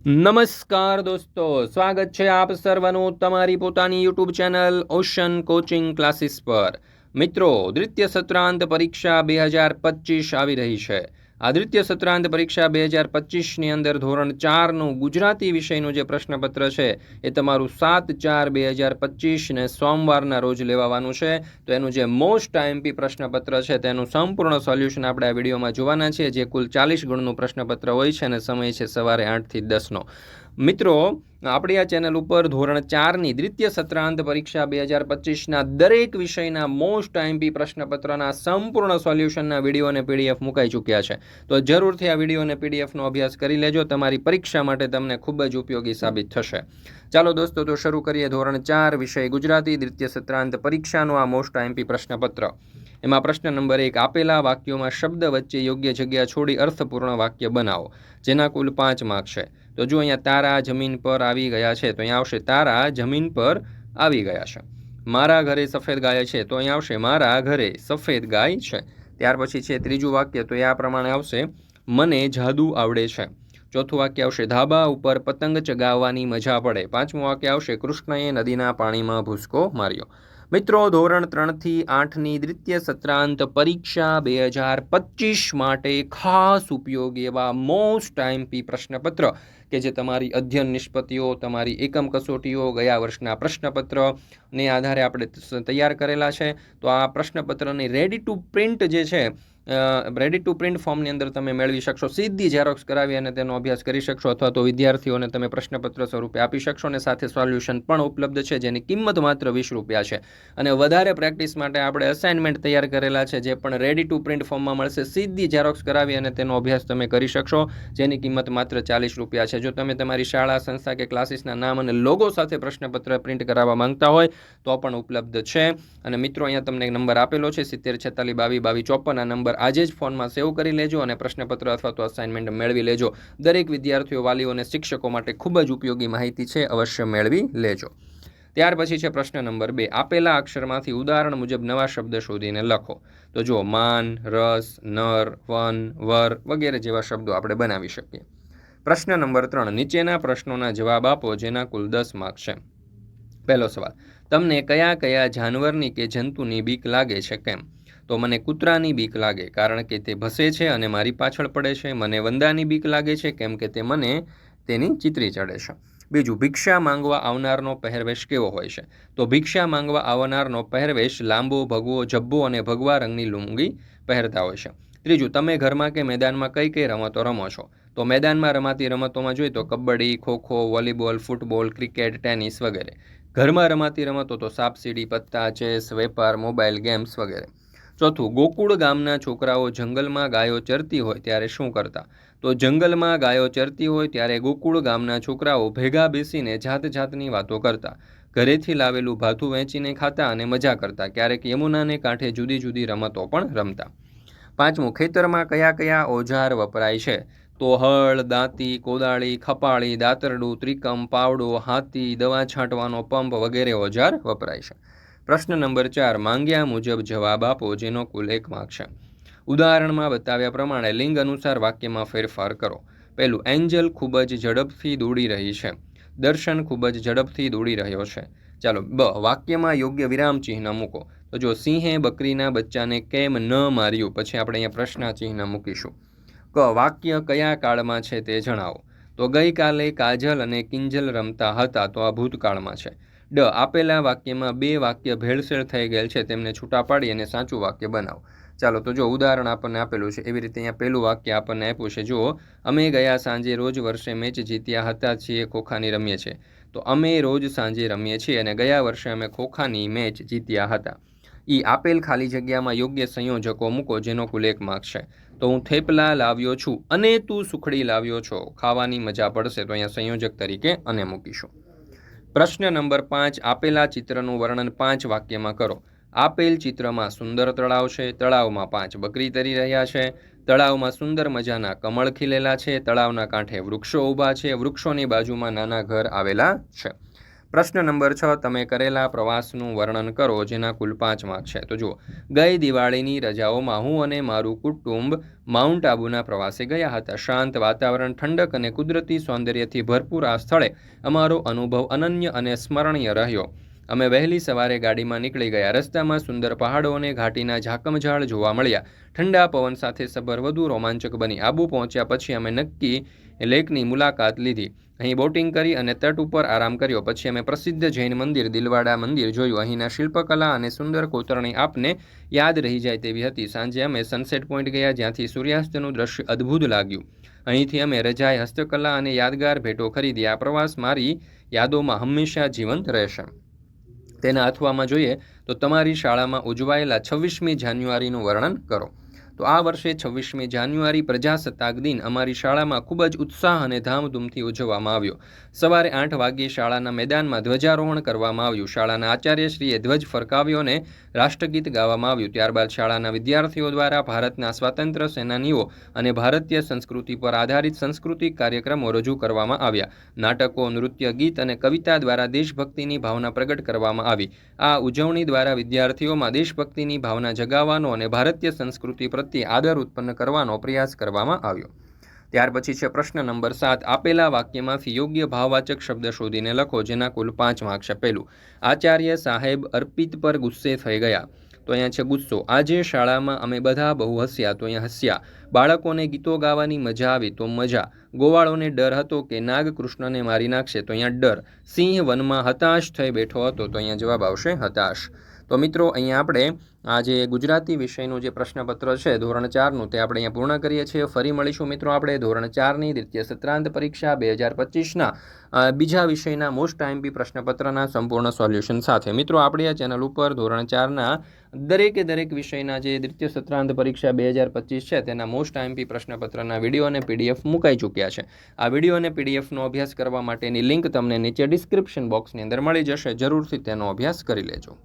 નમસ્કાર દોસ્તો, સ્વાગત છે આપ સર્વનું તમારી પોતાની YouTube channel ocean coaching classes પર। મિત્રો, દ્વિતીય સત્રાંત પરીક્ષા 2025 આવી રહી છે। આ દ્વિતીય સત્રાંત પરીક્ષા 2025ની અંદર ધોરણ 4નું ગુજરાતી વિષયનું જે પ્રશ્નપત્ર છે એ તમારું 7/4/2025 ને સોમવારના રોજ લેવાવાનું છે। તો એનું જે મોસ્ટ આઈએમપી પ્રશ્નપત્ર છે તેનું સંપૂર્ણ સોલ્યુશન આપણે આ વિડીયોમાં જોવાના છીએ, જે કુલ 40 ગુણનું પ્રશ્નપત્ર હોય છે અને સમય છે સવારે 8 થી 10નો। મિત્રો, આપણી આ ચેનલ ઉપર ધોરણ 4ની દ્વિતીય સત્રાંત પરીક્ષા 2025ના દરેક વિષયના મોસ્ટ આઈએમપી પ્રશ્નપત્રના સંપૂર્ણ સોલ્યુશનના વિડીયો અને પીડીએફ મુકાઈ ચૂક્યા છે। તો જરૂરથી આ વિડીયો અને પીડીએફનો અભ્યાસ કરી લેજો, તમારી પરીક્ષા માટે તમને ખૂબ જ ઉપયોગી સાબિત થશે। ચાલો દોસ્તો, તો શરૂ કરીએ ધોરણ 4 વિષય ગુજરાતી દ્વિતીય સત્રાંત પરીક્ષાનું આ મોસ્ટ આઈએમપી પ્રશ્નપત્ર। એમાં પ્રશ્ન નંબર 1, આપેલા વાક્યોમાં શબ્દ વચ્ચે યોગ્ય જગ્યા છોડી અર્થપૂર્ણ વાક્ય બનાવો, જેના કુલ 5 માર્ક છે। તો જો અહીંયા તારા જમીન પર આવી ગયા છે, તો અહીંયા આવશે તારા જમીન પર આવી ગયા છે। મારા ઘરે સફેદ ગાય છે, તો અહીંયા આવશે મારા ઘરે સફેદ ગાય છે। ત્યાર પછી છે ત્રીજું વાક્ય, તો એ આ પ્રમાણે આવશે, મને જાદુ આવડે છે। ચોથું વાક્ય આવશે, ધાબા ઉપર પતંગ ચગાવવાની મજા પડે। પાંચમું વાક્ય આવશે, કૃષ્ણએ નદીના પાણીમાં ભૂસકો માર્યો। મિત્રો, ધોરણ 3થી 8ની દ્વિતીય સત્રાંત પરીક્ષા 2025 માટે ખાસ ઉપયોગી એવા મોસ્ટ આઈએમપી પ્રશ્નપત્ર કે જે તમારી અધ્યયન નિષ્પત્તિઓ, તમારી એકમ કસોટીઓ, ગયા વર્ષના પ્રશ્નપત્રને આધારે આપણે તૈયાર કરેલા છે। તો આ પ્રશ્નપત્રની રેડી ટુ પ્રિન્ટ જે છે, રેડી ટુ પ્રિન્ટ ફોર્મની અંદર તમે મેળવી શકશો। સીધી ઝેરોક્સ કરાવી અને તેનો અભ્યાસ કરી શકશો, અથવા તો વિદ્યાર્થીઓને તમે પ્રશ્નપત્ર સ્વરૂપે આપી શકશો અને સાથે સોલ્યુશન પણ ઉપલબ્ધ છે, જેની કિંમત માત્ર 20 રૂપિયા છે। અને વધારે પ્રેક્ટિસ માટે આપણે અસાઇનમેન્ટ તૈયાર કરેલા છે, જે પણ રેડી ટુ પ્રિન્ટ ફોર્મમાં મળશે। સીધી ઝેરોક્સ કરાવી અને તેનો અભ્યાસ તમે કરી શકશો, જેની કિંમત માત્ર 40 રૂપિયા છે। જો તમે તમારી શાળા, સંસ્થા કે ક્લાસીસના નામ અને લોગો સાથે પ્રશ્નપત્ર પ્રિન્ટ કરાવવા માંગતા હોય તો પણ ઉપલબ્ધ છે। અને મિત્રો, અહીંયા તમને એક નંબર આપેલો છે 7046222254। આ નંબર આજે જ ફોનમાં સેવ કરી લેજો અને પ્રશ્નપત્ર અથવા તો અસાઇનમેન્ટ મેળવી લેજો। દરેક વિદ્યાર્થીઓ, વાલીઓ અને શિક્ષકો માટે ખૂબ જ ઉપયોગી માહિતી છે, અવશ્ય મેળવી લેજો। ત્યાર પછી છે પ્રશ્ન નંબર 2, આપેલા અક્ષરમાંથી ઉદાહરણ મુજબ નવા શબ્દ શોધીને લખો। તો જો માન, રસ, નર, વન, વર વગેરે જેવા શબ્દો આપણે બનાવી શકીએ। પ્રશ્ન નંબર 3, નીચેના પ્રશ્નોના જવાબ આપો, જેના કુલ 10 માર્ક છે। પહેલો સવાલ, તમને કયા કયા જાનવરની કે જંતુની બીક લાગે છે, કેમ? તો મને કૂતરાની બીક લાગે, કારણ કે તે ભસે છે અને મારી પાછળ પડે છે। મને વંદાની બીક લાગે છે, કેમ કે તે મને તેની ચીતરી ચડે છે। બીજું, ભિક્ષા માંગવા આવનારનો પહેરવેશ કેવો હોય છે? તો ભિક્ષા માંગવા આવનારનો પહેરવેશ લાંબો, ભગવો, જબ્બો અને ભગવા રંગની લુંગી પહેરતા હોય છે। ત્રીજું, તમે ઘરમાં કે મેદાનમાં કઈ કઈ રમતો રમો છો? તો મેદાનમાં રમાતી રમતોમાં જોઈએ તો kabaddi, kho kho, volleyball, football, cricket, tennis વગેરે। ઘરમાં રમાતી રમતો તો સાપસીડી, પત્તા, ચેસ, વેપાર, મોબાઈલ ગેમ્સ વગેરે। ચોથું, ગોકુળ ગામના છોકરાઓ જંગલમાં ગાયો ચરતી હોય ત્યારે શું કરતા? તો જંગલમાં ગાયો ચરતી હોય ત્યારે ગોકુળ ગામના છોકરાઓ ભેગા બેસીને જાત જાતની વાતો કરતા, ઘરેથી લાવેલું ભાથું વેચીને ખાતા અને મજા કરતા, ક્યારેક યમુનાને કાંઠે જુદી જુદી રમતો પણ રમતા। પાંચમું, ખેતરમાં કયા કયા ઓજાર વપરાય છે? તો હળ, દાંતી, કોદાળી, ખપાળી, દાતરડું, ત્રિકમ, પાવડો, હાથી, દવા છાંટવાનો પંપ વગેરે ઓજાર વપરાય છે। પ્રશ્ન નંબર 4, માંગ્યા મુજબ જવાબ આપો, જેનો કુલ 1 માર્ક છે। ઉદાહરણમાં બતાવ્યા પ્રમાણે લિંગ અનુસાર વાક્યમાં ફેરફાર કરો। પહેલું, એન્જલ ખૂબ જ ઝડપથી દોડી રહી છે। દર્શન ખૂબ જ ઝડપથી દોડી રહ્યો છે। ચાલો, વાક્યમાં યોગ્ય વિરામ ચિહ્ન મૂકો। તો જો સિંહે બકરીના બચ્ચાને કેમ ન માર્યું, પછી આપણે અહીંયા પ્રશ્ન ચિહ્ન મૂકીશું। વાક્ય કયા કાળમાં છે તે જણાવો। તો ગઈકાલે કાજલ અને કિંજલ રમતા હતા, તો આ ભૂતકાળમાં છે। આપેલા વાક્યમાં 2 વાક્ય ભેળસેળ થઈ ગયેલ છે, તેમને છૂટા પાડી અને સાચું વાક્ય બનાવો। ચાલો, તો જો ઉદાહરણ આપણને આપેલું છે એવી રીતે અહીંયા પહેલું વાક્ય આપણને આપ્યું છે, જુઓ, અમે ગયા સાંજે રોજ વર્ષે મેચ જીત્યા હતા છીએ, ખોખાની રમીએ છીએ। તો અમે રોજ સાંજે રમીએ છીએ અને ગયા વર્ષે અમે ખોખાની મેચ જીત્યા હતા। આપેલ ખાલી જગ્યામાં યોગ્ય સંયોજકો મૂકો, જેનો કુલ 1 માર્ક છે। તો હું થેપલા લાવ્યો છું અને તું સુખડી લાવ્યો છો, ખાવાની મજા પડશે, તો અહીંયા સંયોજક તરીકે અને મૂકીશું। પ્રશ્ન નંબર 5, આપેલા ચિત્રનું વર્ણન 5 વાક્યમાં કરો। આપેલ ચિત્રમાં સુંદર તળાવ છે, તળાવમાં 5 બકરી તરી રહ્યા છે, તળાવમાં સુંદર મજાના કમળ ખીલેલા છે, તળાવના કાંઠે વૃક્ષો ઊભા છે, વૃક્ષોની બાજુમાં નાના ઘર આવેલા છે। પ્રશ્ન નંબર 6, તમે કરેલા પ્રવાસનું વર્ણન કરો જેના કુલ 5 માર્ક છે. તો જુઓ, ગઈ દિવાળીની રજાઓમાં હું અને મારું કુટુંબ માઉન્ટ આબુના પ્રવાસે ગયા હતા. શાંત વાતાવરણ, ઠંડક અને કુદરતી સૌંદર્યથી ભરપૂર આ સ્થળે અમારો અનુભવ અનન્ય અને સ્મરણીય રહ્યો. અમે વહેલી સવારે ગાડીમાં નીકળી ગયા. રસ્તામાં સુંદર પહાડો અને ઘાટીના ઝાકમઝાળ જોવા મળ્યા. ઠંડા પવન સાથે સફર વધુ રોમાંચક બની. આબુ પહોંચ્યા પછી અમે નક્કી લેકની મુલાકાત લીધી. અહીં બોટિંગ કરી અને તટ ઉપર આરામ કર્યો. પછી અમે પ્રસિદ્ધ જૈન મંદિર દિલવાડા મંદિર જોયું. અહીંના શિલ્પકલા અને સુંદર કોતરણી આપને યાદ રહી જાય તેવી હતી. સાંજે અમે સનસેટ પોઈન્ટ ગયા, જ્યાંથી સૂર્યાસ્તનું દ્રશ્ય અદ્ભુત લાગ્યું. અહીંથી અમે રજાઈ, હસ્તકલા અને યાદગાર ભેટો ખરીદી. આ પ્રવાસ મારી યાદોમાં હંમેશા જીવંત રહેશે. તેના અથવામાં જોઈએ તો તમારી શાળામાં ઉજવાયેલા 26મી જાન્યુઆરીનું વર્ણન કરો. તો આ વર્ષે 26મી જાન્યુઆરી પ્રજાસત્તાક દિન અમારી શાળામાં ખૂબ જ ઉત્સાહ અને ધામધૂમથી ઉજવવામાં આવ્યો. સવારે 8 વાગ્યે શાળાના મેદાનમાં ધ્વજારોહણ કરવામાં આવ્યું. શાળાના આચાર્યશ્રીએ ધ્વજ ફરકાવ્યો અને રાષ્ટ્રગીત ગાવામાં આવ્યું. ત્યારબાદ શાળાના વિદ્યાર્થીઓ દ્વારા ભારતના સ્વાતંત્ર્ય સેનાનીઓ અને ભારતીય સંસ્કૃતિ પર આધારિત સાંસ્કૃતિક કાર્યક્રમો રજૂ કરવામાં આવ્યા. નાટકો, નૃત્ય, ગીત અને કવિતા દ્વારા દેશભક્તિની ભાવના પ્રગટ કરવામાં આવી. આ ઉજવણી દ્વારા વિદ્યાર્થીઓમાં દેશભક્તિની ભાવના જગાવવાનો અને ભારતીય સંસ્કૃતિ પ્રત્યે આદર ઉત્પન્ન કરવાનો પ્રયાસ કરવામાં આવ્યો. ત્યાર પછી છે પ્રશ્ન નંબર 7, આપેલા વાક્યમાંથી યોગ્ય ભાવવાચક શબ્દ શોધીને લખો જેના કુલ 5 માર્ક છે. પહેલું, આચાર્ય સાહેબ અર્પિત પર ગુસ્સે થઈ ગયા. તો અહીંયા છે ગુસ્સો. આજે શાળામાં અમે બધા બહુ હસ્યા. તો અહીંયા હસ્યા. બાળકોને ગીતો ગાવાની મજા આવી. તો મજા. ગોવાળોને ડર હતો કે નાગ કૃષ્ણને મારી નાખશે. તો અહીંયા ડર. સિંહ વનમાં હતાશ થઈ બેઠો હતો. તો અહીંયા જવાબ આવશે હતાશ. તો મિત્રો, અહીંયા આપણે આ જે ગુજરાતી વિષયનું જે પ્રશ્નપત્ર છે ધોરણ 4નું તે આપણે અહીંયા પૂર્ણ કરીએ છીએ. ફરી મળીશું મિત્રો આપણે ધોરણ 4ની દ્વિતીય સત્રાંત પરીક્ષા 2025ના બીજા વિષયના મોસ્ટ આઈએમપી પ્રશ્નપત્રના સંપૂર્ણ સોલ્યુશન સાથે. મિત્રો, આપણી આ ચેનલ ઉપર ધોરણ 4ના દરેક વિષયના જે દ્વિતીય સત્રાંત પરીક્ષા 2025 છે તેના મોસ્ટ આઈએમપી પ્રશ્નપત્રના વિડીયો અને પીડીએફ મુકાઈ ચૂક્યા છે. આ વિડીયો અને પીડીએફનો અભ્યાસ કરવા માટેની લિંક તમને નીચે ડિસ્ક્રિપ્શન બોક્સની અંદર મળી જશે. જરૂરથી તેનો અભ્યાસ કરી લેજો.